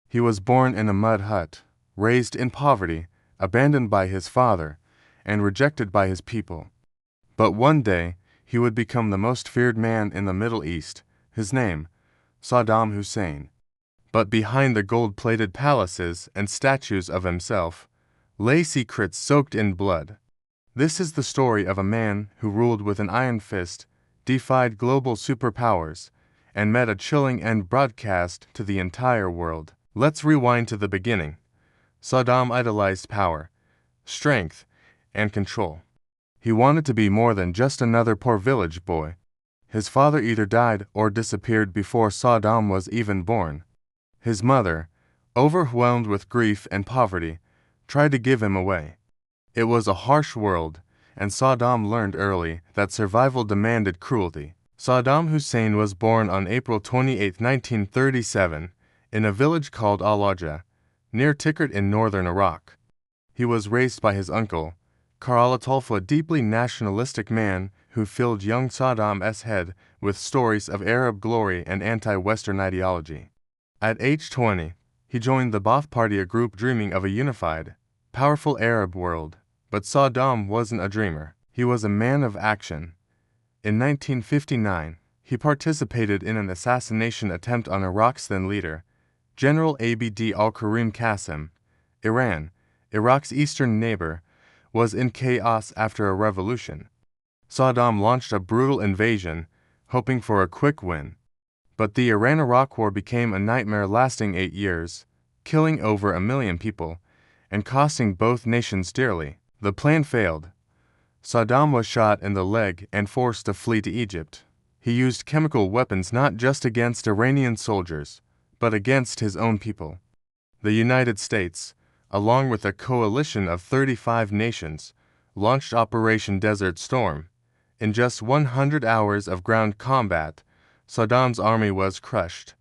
He was born in a mud hut, raised in poverty, abandoned by his father, and rejected by his people. But one day, he would become the most feared man in the Middle East, his name, Saddam Hussein. But behind the gold-plated palaces and statues of himself, lay secrets soaked in blood. This is the story of a man who ruled with an iron fist, defied global superpowers, and met a chilling end broadcast to the entire world. Let's rewind to the beginning. Saddam idolized power, strength, and control. He wanted to be more than just another poor village boy. His father either died or disappeared before Saddam was even born. His mother, overwhelmed with grief and poverty, tried to give him away. It was a harsh world, and Saddam learned early that survival demanded cruelty. Saddam Hussein was born on April 28, 1937, in a village called Al-Ajah, near Tikrit in northern Iraq. He was raised by his uncle, Karl Atolf, a deeply nationalistic man who filled young Saddam's head with stories of Arab glory and anti-Western ideology. At age 20, he joined the Ba'ath Party, a group dreaming of a unified, powerful Arab world. But Saddam wasn't a dreamer. He was a man of action. In 1959, he participated in an assassination attempt on Iraq's then leader, General Abd al-Karim Qasem. Iran, Iraq's eastern neighbor, was in chaos after a revolution. Saddam launched a brutal invasion, hoping for a quick win. But the Iran-Iraq War became a nightmare lasting 8 years, killing over 1 million people, and costing both nations dearly. The plan failed. Saddam was shot in the leg and forced to flee to Egypt. He used chemical weapons not just against Iranian soldiers, but against his own people. The United States, along with a coalition of 35 nations, launched Operation Desert Storm. In just 100 hours of ground combat, Saddam's army was crushed.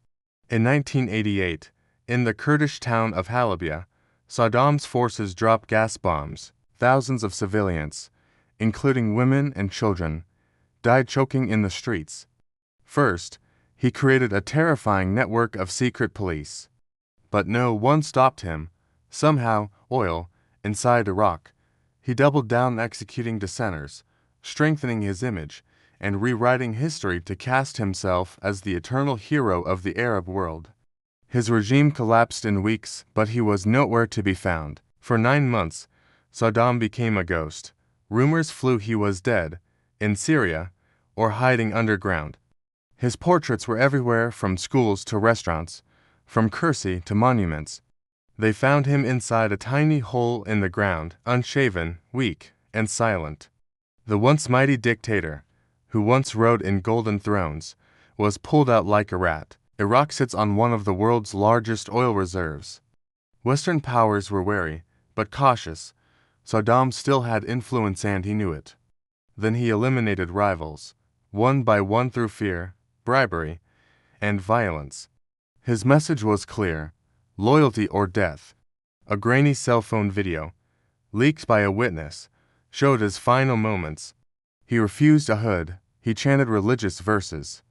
In 1988, in the Kurdish town of Halabja, Saddam's forces dropped gas bombs. Thousands of civilians, including women and children, died choking in the streets. First, he created a terrifying network of secret police. But no one stopped him. Somehow, inside Iraq, he doubled down executing dissenters, strengthening his image, and rewriting history to cast himself as the eternal hero of the Arab world. His regime collapsed in weeks, but he was nowhere to be found. For 9 months, Saddam became a ghost. Rumors flew he was dead, in Syria, or hiding underground. His portraits were everywhere, from schools to restaurants, from Kursi to monuments. They found him inside a tiny hole in the ground, unshaven, weak, and silent. The once mighty dictator, who once rode in golden thrones, was pulled out like a rat. Iraq sits on one of the world's largest oil reserves. Western powers were wary, but cautious. Saddam still had influence and he knew it. Then he eliminated rivals, one by one through fear, bribery, and violence. His message was clear: loyalty or death. A grainy cell phone video, leaked by a witness, showed his final moments. He refused a hood, he chanted religious verses.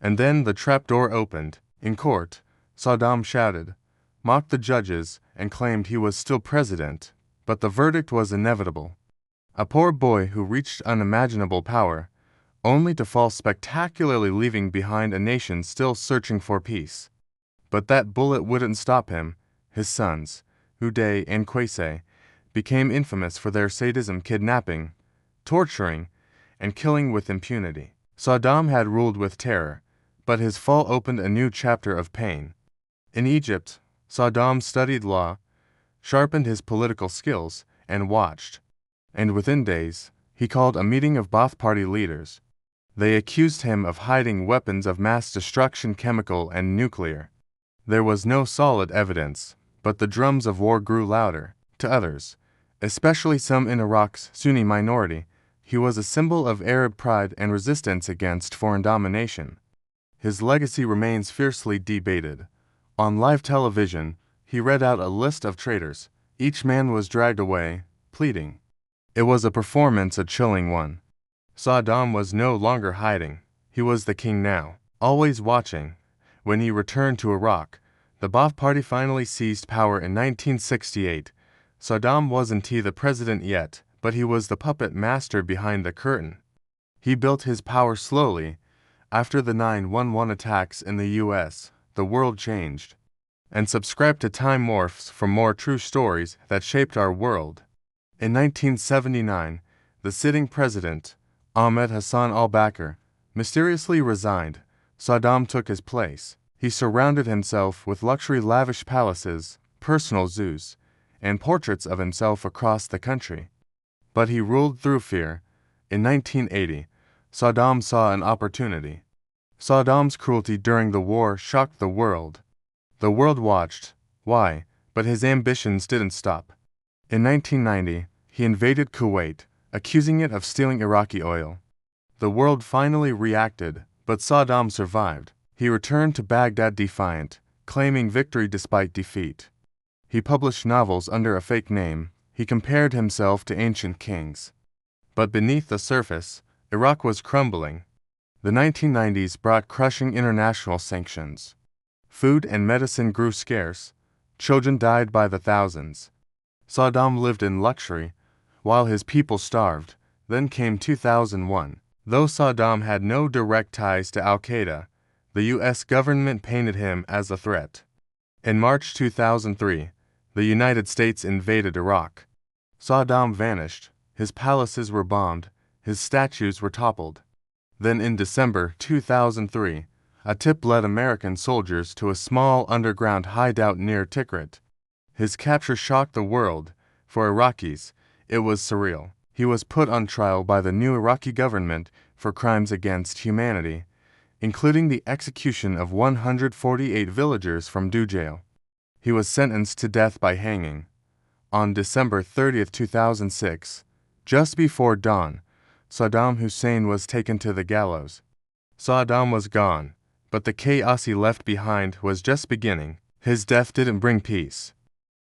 And then the trapdoor opened. In court, Saddam shouted, mocked the judges, and claimed he was still president. But the verdict was inevitable. A poor boy who reached unimaginable power, only to fall spectacularly, leaving behind a nation still searching for peace. But that bullet wouldn't stop him. His sons, Uday and Qasem, became infamous for their sadism, kidnapping, torturing, and killing with impunity. Saddam had ruled with terror, but his fall opened a new chapter of pain. In Egypt, Saddam studied law, sharpened his political skills, and watched. And within days, he called a meeting of Ba'ath Party leaders. They accused him of hiding weapons of mass destruction, chemical and nuclear. There was no solid evidence, but the drums of war grew louder. To others, especially some in Iraq's Sunni minority, he was a symbol of Arab pride and resistance against foreign domination. His legacy remains fiercely debated. On live television, he read out a list of traitors. Each man was dragged away, pleading. It was a performance, a chilling one. Saddam was no longer hiding. He was the king now, always watching. When he returned to Iraq, The Ba'ath Party finally seized power in 1968. Saddam wasn't the president yet, but he was the puppet master behind the curtain. He built his power slowly. After the 9/11 attacks in the US, the world changed. And subscribe to Time Morphs for more true stories that shaped our world. In 1979, the sitting president, Ahmed Hassan al-Bakr, mysteriously resigned. Saddam took his place. He surrounded himself with luxury lavish palaces, personal zoos, and portraits of himself across the country. But he ruled through fear. In 1980, Saddam saw an opportunity. Saddam's cruelty during the war shocked the world. The world watched. Why? But his ambitions didn't stop. In 1990, he invaded Kuwait, accusing it of stealing Iraqi oil. The world finally reacted, but Saddam survived. He returned to Baghdad defiant, claiming victory despite defeat. He published novels under a fake name. He compared himself to ancient kings. But beneath the surface, Iraq was crumbling. The 1990s brought crushing international sanctions. Food and medicine grew scarce. Children died by the thousands. Saddam lived in luxury, while his people starved. Then came 2001. Though Saddam had no direct ties to al-Qaeda, the U.S. government painted him as a threat. In March 2003, the United States invaded Iraq. Saddam vanished. His palaces were bombed. His statues were toppled. Then in December 2003, a tip led American soldiers to a small underground hideout near Tikrit. His capture shocked the world. For Iraqis, it was surreal. He was put on trial by the new Iraqi government for crimes against humanity, including the execution of 148 villagers from Dhu jail. He was sentenced to death by hanging. On December 30, 2006, just before dawn, Saddam Hussein was taken to the gallows. Saddam was gone, but the chaos he left behind was just beginning. His death didn't bring peace.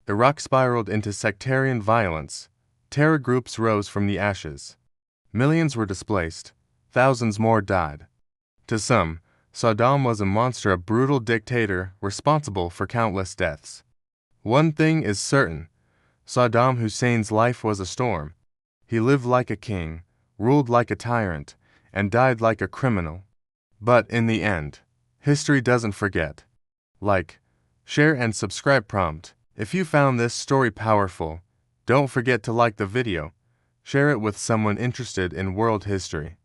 Iraq spiraled into sectarian violence. Terror groups rose from the ashes. Millions were displaced. Thousands more died. To some, Saddam was a monster, a brutal dictator responsible for countless deaths. One thing is certain: Saddam Hussein's life was a storm. He lived like a king, ruled like a tyrant, and died like a criminal. But in the end, history doesn't forget. Like, share, and subscribe prompt. If you found this story powerful, don't forget to like the video. Share it with someone interested in world history.